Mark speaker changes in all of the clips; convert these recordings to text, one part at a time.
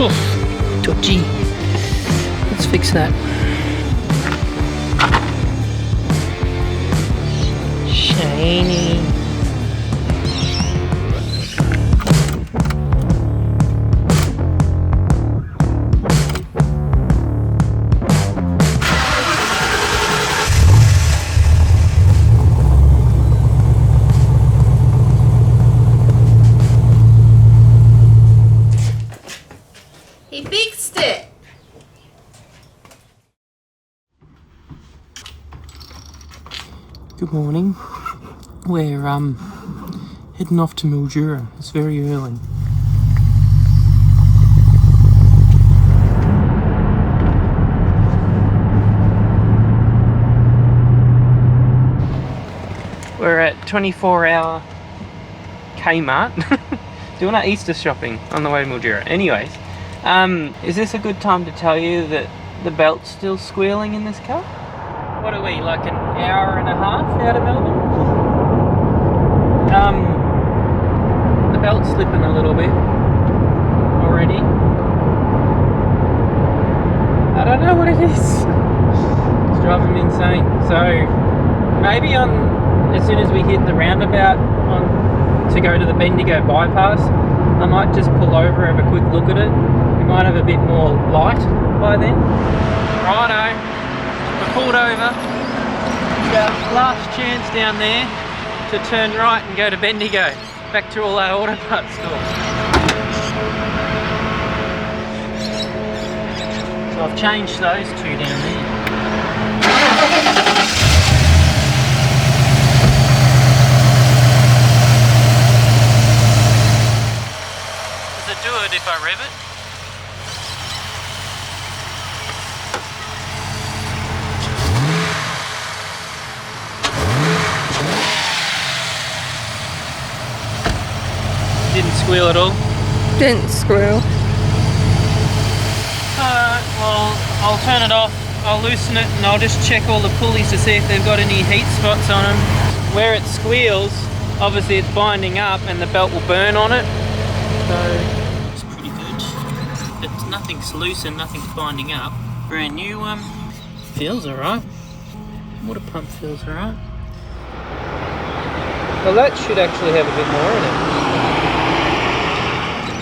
Speaker 1: Oof, touchy. Let's fix that. Shiny.
Speaker 2: He fixed it.
Speaker 1: Good morning. We're heading off to Mildura. It's very early. We're at 24-hour Kmart doing our Easter shopping on the way to Mildura. Anyways, is this a good time to tell you that the belt's still squealing in this car? What are we, like an hour and a half out of Melbourne? The belt's slipping a little bit already. I don't know what it is. It's driving me insane. So maybe as soon as we hit the roundabout to go to the Bendigo bypass, I might just pull over, have a quick look at it. We might have a bit more light by then. Righto, we're pulled over. Last chance down there to turn right and go to Bendigo. Back to all our auto parts stores. So I've changed those two down there. Does it do it if I rev it? Didn't squeal at all?
Speaker 2: Didn't squeal.
Speaker 1: Alright, well, I'll turn it off, I'll loosen it, and I'll just check all the pulleys to see if they've got any heat spots on them. Where it squeals, obviously it's binding up and the belt will burn on it. So, it's pretty good. It's nothing's loose and nothing's binding up. Brand new one. Feels alright. Water pump feels alright. Well, that should actually have a bit more in it.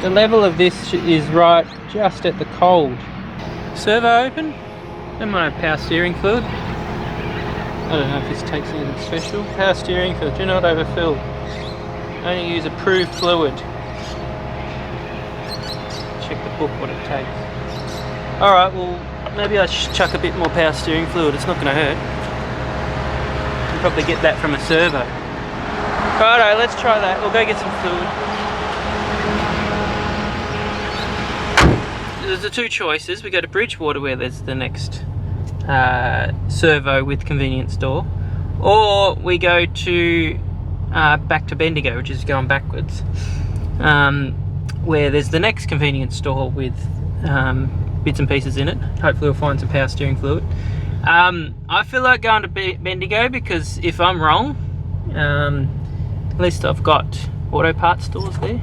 Speaker 1: The level of this is right just at the cold. Servo open. That might have power steering fluid. I don't know if this takes anything special. Power steering fluid, do not overfill. Only use approved fluid. Check the book what it takes. Alright, well maybe I should chuck a bit more power steering fluid, it's not going to hurt. You can probably get that from a servo. Righto, let's try that. We'll go get some fluid. There's the two choices. We go to Bridgewater where there's the next servo with convenience store, or we go to back to Bendigo, which is going backwards, where there's the next convenience store with bits and pieces in it. Hopefully we'll find some power steering fluid. I feel like going to Bendigo because if I'm wrong, at least I've got auto parts stores there.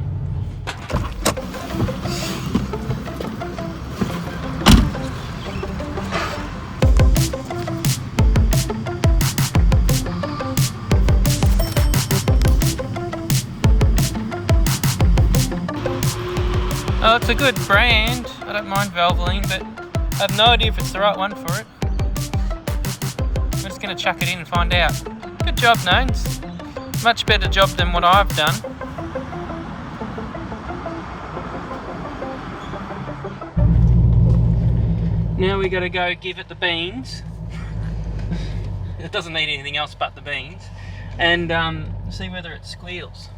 Speaker 1: Oh, it's a good brand. I don't mind Valvoline, but I have no idea if it's the right one for it. I'm just going to chuck it in and find out. Good job, Nones. Much better job than what I've done. Now we got to go give it the beans. It doesn't need anything else but the beans. And see whether it squeals.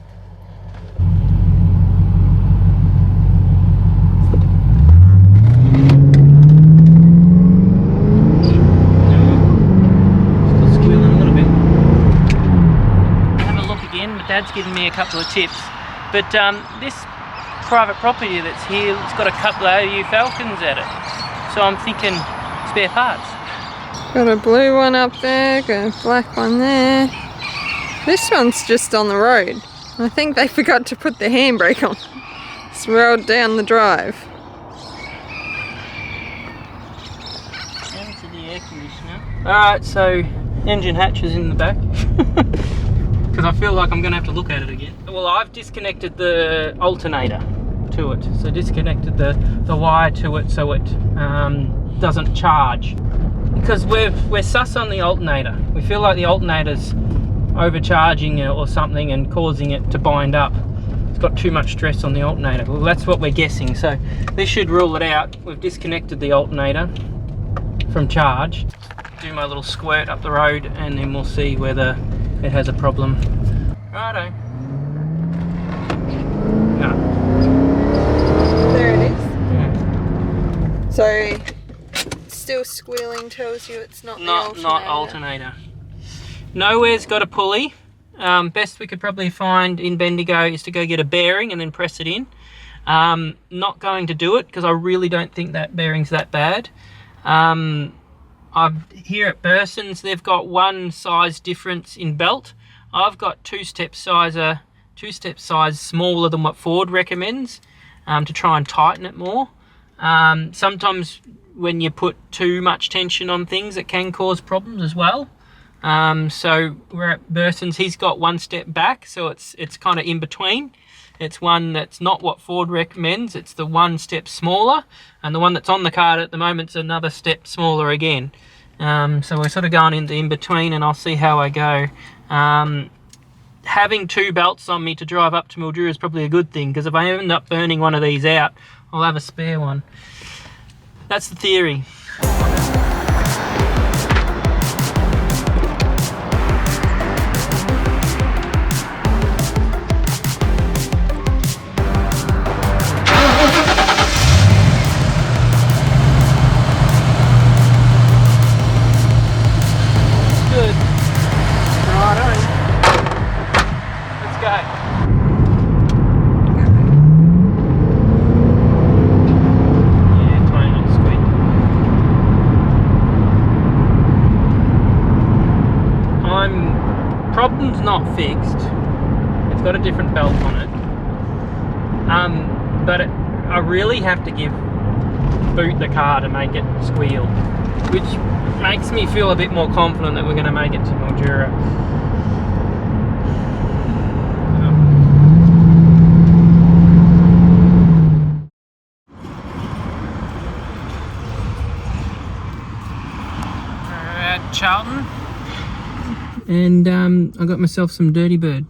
Speaker 1: Dad's given me a couple of tips, but this private property that's here, it's got a couple of AU Falcons at it, so I'm thinking spare parts.
Speaker 2: Got a blue one up there, got a black one there. This one's just on the road. I think they forgot to put the handbrake on. It's rolled down the drive.
Speaker 1: Alright, so engine hatch is in the back. Because I feel like I'm going to have to look at it again. Well, I've disconnected the alternator to it. So disconnected the wire to it so it doesn't charge. Because we're sus on the alternator. We feel like the alternator's overcharging it or something and causing it to bind up. It's got too much stress on the alternator. Well, that's what we're guessing. So this should rule it out. We've disconnected the alternator from charge. Do my little squirt up the road and then we'll see whether it has a problem. Righto. No.
Speaker 2: There it is.
Speaker 1: Yeah.
Speaker 2: So still squealing tells you it's not the alternator.
Speaker 1: Not alternator. Nowhere's got a pulley. Best we could probably find in Bendigo is to go get a bearing and then press it in. Not going to do it because I really don't think that bearing's that bad. Here at Burson's, they've got one size difference in belt. I've got two-step size smaller than what Ford recommends to try and tighten it more. Sometimes when you put too much tension on things, it can cause problems as well. So we're at Burson's. He's got one step back, so it's kind of in between. It's one that's not what Ford recommends. It's the one step smaller, and the one that's on the card at the moment is another step smaller again. So we're sort of going into in between, and I'll see how I go. Having two belts on me to drive up to Mildura is probably a good thing, because if I end up burning one of these out, I'll have a spare one. That's the theory. Problem's not fixed. It's got a different belt on it. But I really have to boot the car to make it squeal, which makes me feel a bit more confident that we're going to make it to Mildura. We're at Charlton. And I got myself some Dirty Bird,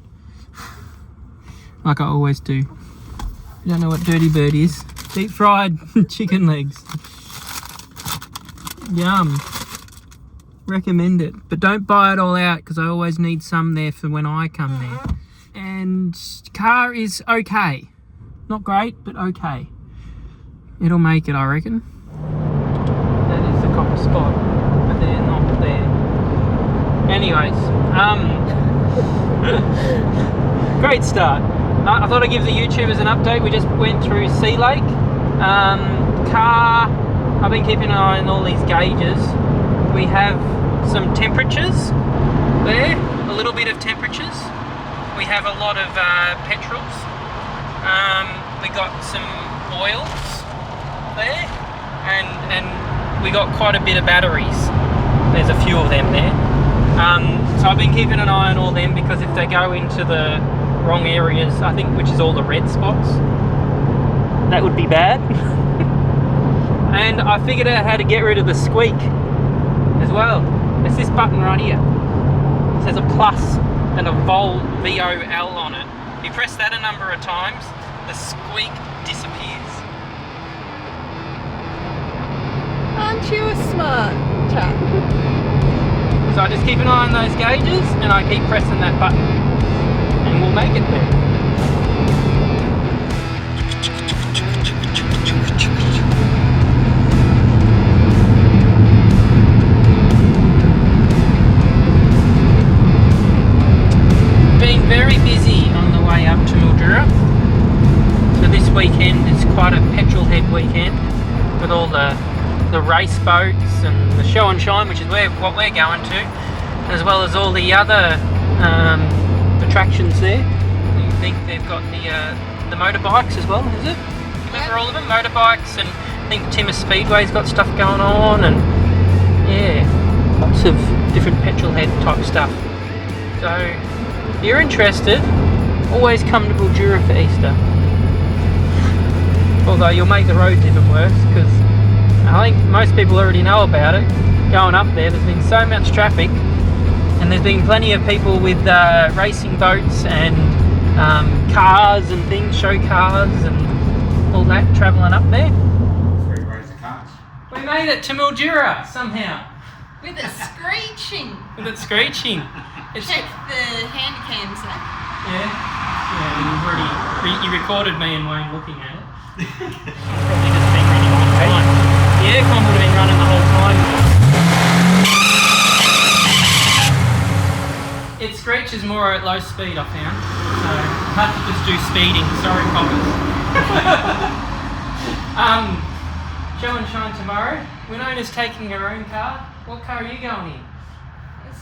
Speaker 1: like I always do. You don't know what Dirty Bird is? Deep fried chicken legs. Yum. Recommend it. But don't buy it all out, because I always need some there for when I come there. And car is okay. Not great, but okay. It'll make it, I reckon. That is the copper spot, but they're not there. Anyways, great start. I thought I'd give the YouTubers an update. We just went through Sea Lake. Car, I've been keeping an eye on all these gauges. We have some temperatures there, a little bit of temperatures. We have a lot of petrols. We got some oils there, and we got quite a bit of batteries. There's a few of them there. So I've been keeping an eye on all them, because if they go into the wrong areas, I think, which is all the red spots, that would be bad. And I figured out how to get rid of the squeak as well. It's this button right here. It says a plus and a VOL on it. If you press that a number of times, the squeak disappears.
Speaker 2: Aren't you a smart chap?
Speaker 1: So I just keep an eye on those gauges, and I keep pressing that button, and we'll make it there. Been very busy on the way up to Mildura. So this weekend is quite a petrol-head weekend, with all the race boats and the show and shine, which is what we're going to, as well as all the other attractions there. I think they've got the motorbikes as well, is it? Remember all of them? Motorbikes, and I think Timmer Speedway's got stuff going on, and yeah, lots of different petrol head type stuff. So if you're interested, always come to Mildura for Easter. Although you'll make the roads even worse, because I think most people already know about it. Going up there's been so much traffic, and there's been plenty of people with racing boats and cars and things, show cars and all that travelling up there.
Speaker 3: 3 rows of cars.
Speaker 1: We made it to Mildura somehow.
Speaker 2: With it screeching.
Speaker 1: With it screeching.
Speaker 2: Check the hand cams there.
Speaker 1: Yeah, you've already you recorded me and Wayne looking at it. Probably just been running the whole time. The aircon would have been running the whole time. It screeches more at low speed, I found. So I had to just do speeding. Sorry, Falcons. Show and shine tomorrow. Winona's taking her own car. What car are you going in?
Speaker 2: It's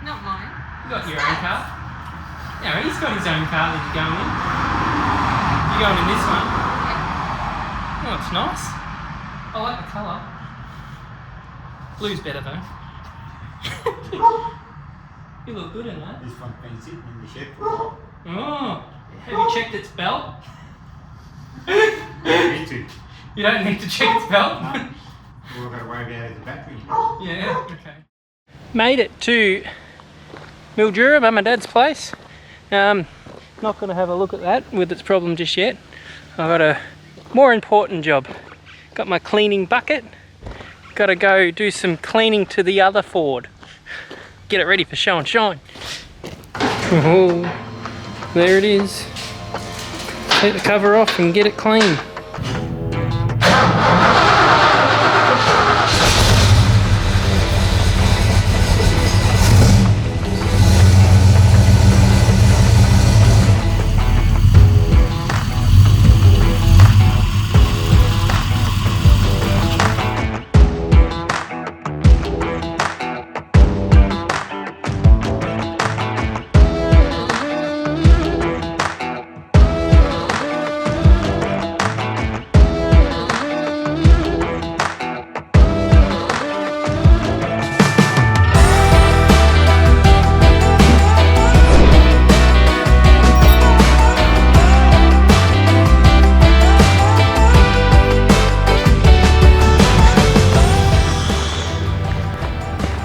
Speaker 2: not mine.
Speaker 1: You got your own car? Yeah, he's got his own car that he's going in. You're going in this one? Oh, it's nice. I like the colour. Blue's better though. You look good in that.
Speaker 3: This one's been sitting in the shed for a while.
Speaker 1: Oh, have you checked its belt?
Speaker 3: I need to.
Speaker 1: You don't need to check its belt?
Speaker 3: No. We've got to worry about the battery.
Speaker 1: Yeah, okay. Made it to Mildura, Mum and Dad's place. Not going to have a look at that with its problem just yet. I've got a more important job. Got my cleaning bucket. Got to go do some cleaning to the other Ford. Get it ready for show and shine. Oh, there it is. Take the cover off and get it clean.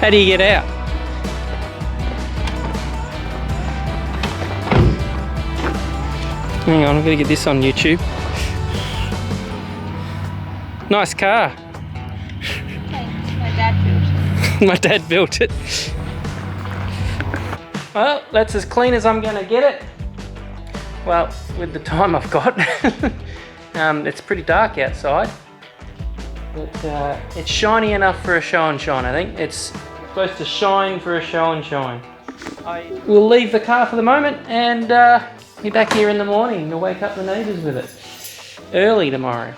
Speaker 1: How do you get out? Hang on, I'm gonna get this on YouTube. Nice car.
Speaker 2: My dad built it.
Speaker 1: My dad built it. Well, that's as clean as I'm gonna get it. Well, with the time I've got. It's pretty dark outside. But it's shiny enough for a show and shine, I think. It's supposed to shine for a show and shine. I will leave the car for the moment and be back here in the morning to wake up the neighbours with it. Early tomorrow.